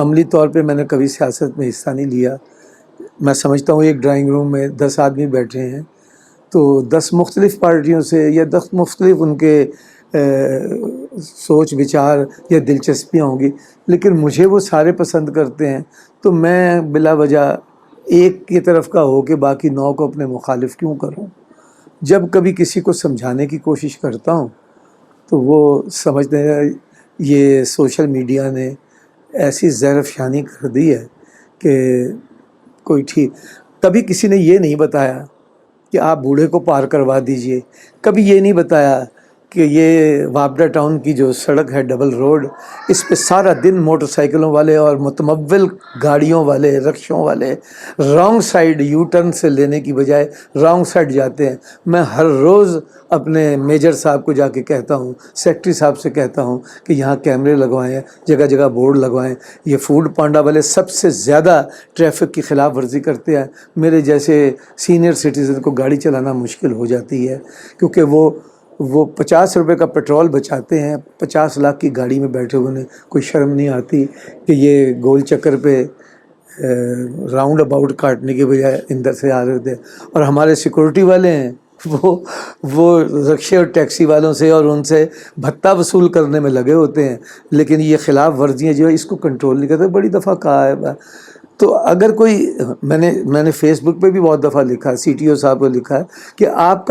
عملی طور پہ میں نے کبھی سیاست میں حصہ نہیں لیا. میں سمجھتا ہوں ایک ڈرائنگ روم میں 10 آدمی بیٹھے ہیں تو 10 مختلف پارٹیوں سے یا 10 مختلف ان کے سوچ وچار یا دلچسپیاں ہوں گی، لیکن مجھے وہ سارے پسند کرتے ہیں، تو میں بلا وجہ ایک کی طرف کا ہو کہ باقی 9 کو اپنے مخالف کیوں کروں. جب کبھی کسی کو سمجھانے کی کوشش کرتا ہوں تو وہ سمجھتے ہیں یہ سوشل میڈیا نے ایسی زہر افشانی کر دی ہے کہ کوئی ٹھیک. کبھی کسی نے یہ نہیں بتایا کہ آپ بوڑھے کو پار کروا دیجئے، کبھی یہ نہیں بتایا کہ یہ وابڈا ٹاؤن کی جو سڑک ہے ڈبل روڈ، اس پہ سارا دن موٹر سائیکلوں والے اور متمول گاڑیوں والے رکشوں والے رانگ سائیڈ یو ٹرن سے لینے کی بجائے رانگ سائیڈ جاتے ہیں. میں ہر روز اپنے میجر صاحب کو جا کے کہتا ہوں، سیکٹری صاحب سے کہتا ہوں کہ یہاں کیمرے لگوائیں، جگہ جگہ بورڈ لگوائیں. یہ فوڈ پانڈا والے سب سے زیادہ ٹریفک کی خلاف ورزی کرتے ہیں. میرے جیسے سینئر سٹیزن کو گاڑی چلانا مشکل ہو جاتی ہے کیونکہ وہ 50 روپے کا پیٹرول بچاتے ہیں، 50 لاکھ کی گاڑی میں بیٹھے ہوئے انہیں کوئی شرم نہیں آتی کہ یہ گول چکر پہ راؤنڈ اباؤٹ کاٹنے کے بجائے اندر سے آ رہے تھے. اور ہمارے سیکورٹی والے ہیں وہ رکشے اور ٹیکسی والوں سے اور ان سے بھتہ وصول کرنے میں لگے ہوتے ہیں، لیکن یہ خلاف ورزیاں جو ہے اس کو کنٹرول نہیں کرتے. بڑی دفعہ کہا ہے. تو اگر کوئی میں نے فیس بک پہ بھی بہت دفعہ لکھا ہے، سی ٹی او صاحب کو لکھا ہے کہ آپ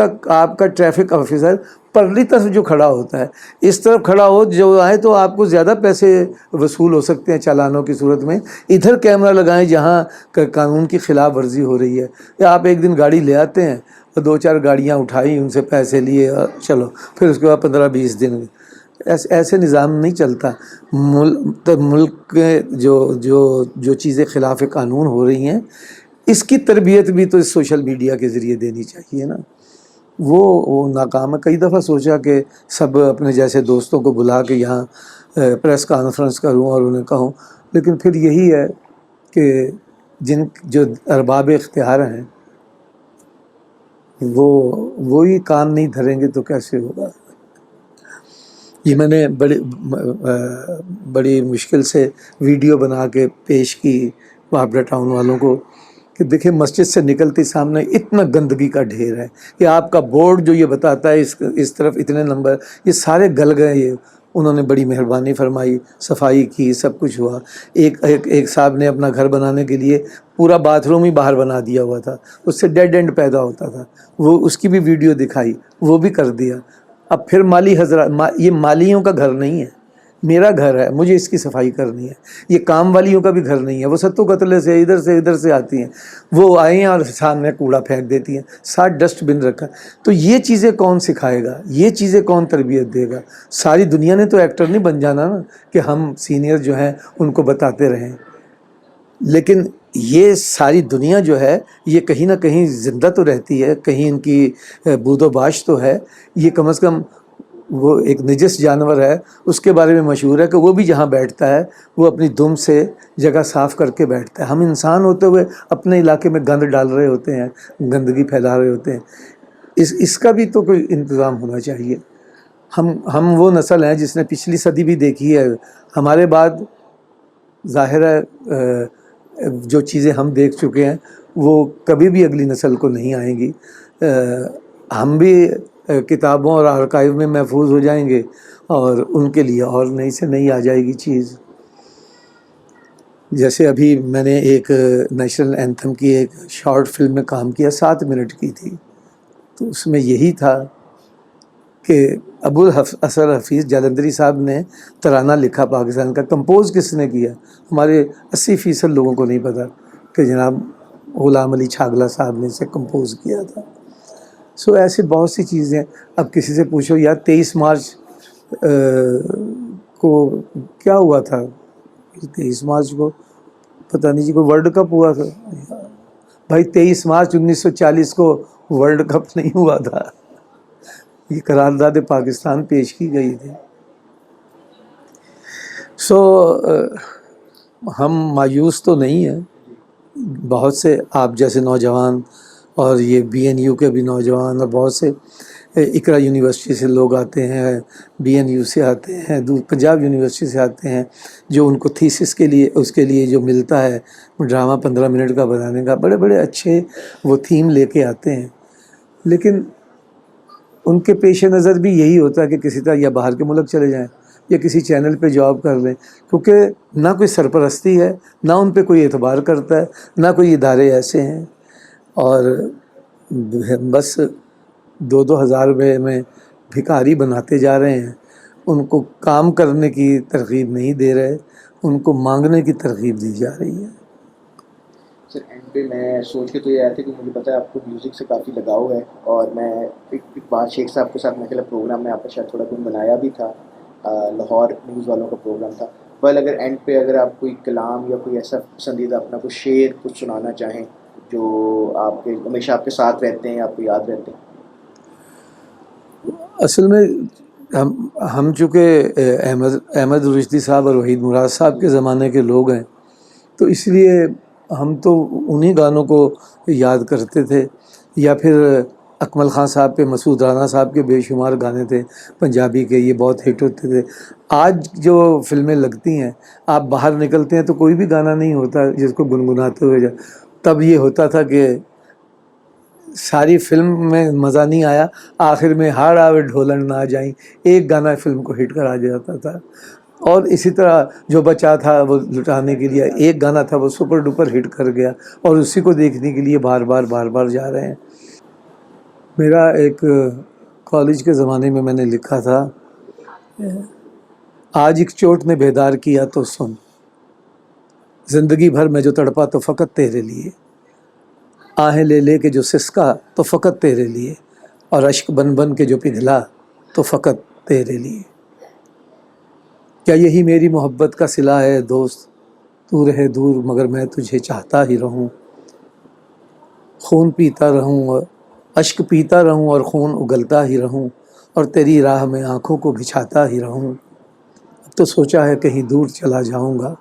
کا ٹریفک آفیسر پرلی طرف جو کھڑا ہوتا ہے اس طرف کھڑا ہو جو آئے تو آپ کو زیادہ پیسے وصول ہو سکتے ہیں چالانوں کی صورت میں. ادھر کیمرہ لگائیں جہاں قانون کی خلاف ورزی ہو رہی ہے. یا آپ ایک دن گاڑی لے آتے ہیں اور 2-4 گاڑیاں اٹھائی، ان سے پیسے لیے اور چلو، پھر اس کے بعد 15-20 دن. ایسے نظام نہیں چلتا. ملک کے جو چیزیں خلاف قانون ہو رہی ہیں اس کی تربیت بھی تو اس سوشل میڈیا کے ذریعے دینی چاہیے نا. وہ ناکام ہے. کئی دفعہ سوچا کہ سب اپنے جیسے دوستوں کو بلا کے یہاں پریس کانفرنس کروں اور انہیں کہوں، لیکن پھر یہی ہے کہ جو ارباب اختیار ہیں وہی کان نہیں دھریں گے تو کیسے ہوگا. یہ میں نے بڑی مشکل سے ویڈیو بنا کے پیش کی وابڈا ٹاؤن والوں کو کہ دیکھیں مسجد سے نکلتے سامنے اتنا گندگی کا ڈھیر ہے کہ آپ کا بورڈ جو یہ بتاتا ہے اس طرف اتنے نمبر، یہ سارے گل گئے. یہ انہوں نے بڑی مہربانی فرمائی، صفائی کی، سب کچھ ہوا. ایک صاحب نے اپنا گھر بنانے کے لیے پورا باتھ روم ہی باہر بنا دیا ہوا تھا، اس سے ڈیڈ اینڈ پیدا ہوتا تھا. وہ اس کی بھی ویڈیو دکھائی، وہ بھی کر دیا. اب پھر مالی حضرات، یہ مالیوں کا گھر نہیں ہے، میرا گھر ہے، مجھے اس کی صفائی کرنی ہے. یہ کام والیوں کا بھی گھر نہیں ہے، وہ ستو قتلے سے ادھر سے آتی ہیں، وہ آئی ہیں اور سامنے کوڑا پھینک دیتی ہیں. 60 ڈسٹ بن رکھا. تو یہ چیزیں کون سکھائے گا؟ یہ چیزیں کون تربیت دے گا؟ ساری دنیا نے تو ایکٹر نہیں بن جانا نا کہ ہم سینئر جو ہیں ان کو بتاتے رہیں. لیکن یہ ساری دنیا جو ہے یہ کہیں نہ کہیں زندہ تو رہتی ہے، کہیں ان کی بود و باش تو ہے. یہ کم از کم وہ ایک نجس جانور ہے، اس کے بارے میں مشہور ہے کہ وہ بھی جہاں بیٹھتا ہے وہ اپنی دم سے جگہ صاف کر کے بیٹھتا ہے. ہم انسان ہوتے ہوئے اپنے علاقے میں گند ڈال رہے ہوتے ہیں، گندگی پھیلا رہے ہوتے ہیں. اس کا بھی تو کوئی انتظام ہونا چاہیے. ہم وہ نسل ہیں جس نے پچھلی صدی بھی دیکھی ہے. ہمارے بعد ظاہر ہے جو چیزیں ہم دیکھ چکے ہیں وہ کبھی بھی اگلی نسل کو نہیں آئیں گی. ہم بھی کتابوں اور آرکائیو میں محفوظ ہو جائیں گے اور ان کے لیے اور نئی سے نئی آ جائے گی چیز. جیسے ابھی میں نے ایک نیشنل اینتھم کی ایک شارٹ فلم میں کام کیا، 7 منٹ کی تھی. تو اس میں یہی تھا کہ ابو الاثر حفیظ جالندھری صاحب نے ترانہ لکھا پاکستان کا. کمپوز کس نے کیا؟ ہمارے 80% لوگوں کو نہیں پتہ کہ جناب غلام علی چھاگلا صاحب نے اسے کمپوز کیا تھا. ایسے بہت سی چیزیں. اب کسی سے پوچھو یار 23 مارچ کو کیا ہوا تھا؟ 23 مارچ کو پتہ نہیں جی، کوئی ورلڈ کپ ہوا تھا. بھائی 23 مارچ 1940 کو ورلڈ کپ نہیں ہوا تھا، یہ قرارداد پاکستان پیش کی گئی تھی. ہم مایوس تو نہیں ہیں. بہت سے آپ جیسے نوجوان اور یہ BNU کے بھی نوجوان اور بہت سے اقرا یونیورسٹی سے لوگ آتے ہیں, BNU سے آتے ہیں, پنجاب یونیورسٹی سے آتے ہیں, جو ان کو تھیسس کے لیے اس کے لیے جو ملتا ہے ڈرامہ 15 منٹ کا بنانے کا, بڑے بڑے اچھے وہ تھیم لے کے آتے ہیں. لیکن ان کے پیش نظر بھی یہی ہوتا ہے کہ کسی طرح یا باہر کے ملک چلے جائیں یا کسی چینل پہ جاب کر لیں, کیونکہ نہ کوئی سرپرستی ہے, نہ ان پہ کوئی اعتبار کرتا ہے, نہ کوئی ادارے ایسے ہیں, اور بس 2-2 ہزار روپے میں بھکاری بناتے جا رہے ہیں. ان کو کام کرنے کی ترغیب نہیں دے رہے, ان کو مانگنے کی ترغیب دی جا رہی ہے. سر اینڈ پہ میں سوچ کے تو یہ آیا تھا کہ مجھے پتا ہے آپ کو میوزک سے کافی لگاؤ ہے, اور میں ایک بار شیخ صاحب کے ساتھ میں خیال پروگرام میں آپ کا شاید تھوڑا کچھ بنایا بھی تھا, لاہور نیوز والوں کا پروگرام تھا. بل اگر اینڈ پہ اگر آپ کوئی کلام یا کوئی ایسا پسندیدہ اپنا کوئی شعر کچھ سنانا چاہیں جو آپ کے ہمیشہ آپ کے ساتھ رہتے ہیں, آپ کو یاد رہتے ہیں. اصل میں ہم چونکہ احمد رشدی صاحب اور وحید مراد صاحب کے زمانے کے لوگ ہیں, تو اس لیے ہم تو انہی گانوں کو یاد کرتے تھے. یا پھر اکمل خان صاحب پہ مسعود رانا صاحب کے بے شمار گانے تھے پنجابی کے, یہ بہت ہٹ ہوتے تھے. آج جو فلمیں لگتی ہیں, آپ باہر نکلتے ہیں تو کوئی بھی گانا نہیں ہوتا جس کو گنگناتے ہوئے جائے. تب یہ ہوتا تھا کہ ساری فلم میں مزہ نہیں آیا, آخر میں ہاڑ آوے ڈھولن نہ جائیں, ایک گانا فلم کو ہٹ کرا جاتا تھا. اور اسی طرح جو بچا تھا وہ لٹانے کے لیے ایک گانا تھا, وہ سپر ڈپر ہٹ کر گیا, اور اسی کو دیکھنے کے لیے بار بار جا رہے ہیں. میرا ایک کالج کے زمانے میں نے لکھا تھا, آج ایک چوٹ نے بیدار کیا تو سن, زندگی بھر میں جو تڑپا تو فقط تیرے لیے, آہیں لے لے کے جو سسکا تو فقط تیرے لیے, اور اشک بن بن کے جو پگھلا تو فقط تیرے لیے. کیا یہی میری محبت کا صلہ ہے دوست, تو رہے دور مگر میں تجھے چاہتا ہی رہوں, خون پیتا رہوں اور اشک پیتا رہوں اور خون اگلتا ہی رہوں, اور تیری راہ میں آنکھوں کو بچھاتا ہی رہوں. اب تو سوچا ہے کہیں دور چلا جاؤں گا,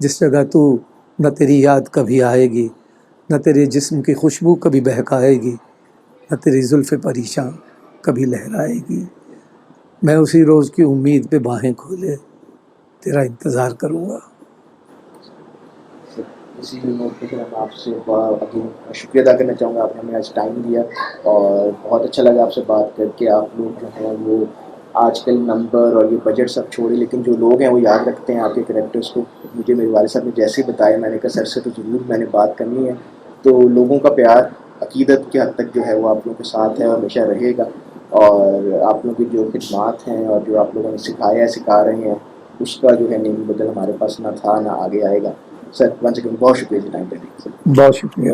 جس جگہ تو نہ تیری یاد کبھی آئے گی, نہ تیرے جسم کی خوشبو کبھی بہکائے گی, نہ تیری زلف پریشاں کبھی لہرائے گی. میں اسی روز کی امید پہ باہیں کھولے تیرا انتظار کروں گا. اسی نوٹ پہ پھر ہم آپ سے شکریہ ادا کرنا چاہوں گا, آپ نے ہمیں آج ٹائم دیا, اور بہت اچھا لگا آپ سے بات کر کے. آپ لوگ جو ہیں وہ آج کل نمبر اور یہ بجٹ سب چھوڑے, لیکن جو لوگ ہیں وہ یاد رکھتے ہیں آپ کے کریکٹرس کو. مجھے میرے والد صاحب نے جیسے بتایا, میں نے کہا سر سے تو ضرور میں نے بات کرنی ہے. تو لوگوں کا پیار عقیدت کے حد تک جو ہے وہ آپ لوگوں کے ساتھ ہے اور ہمیشہ رہے گا, اور آپ لوگوں کی جو خدمات ہیں اور جو آپ لوگوں نے سکھایا ہے سکھا رہے ہیں, اس کا جو ہے نیم بدل ہمارے پاس نہ تھا نہ آگے آئے گا. سر ون سیکنڈ بہت شکریہ جی ٹائم دینے کے لیے. بہت شکریہ.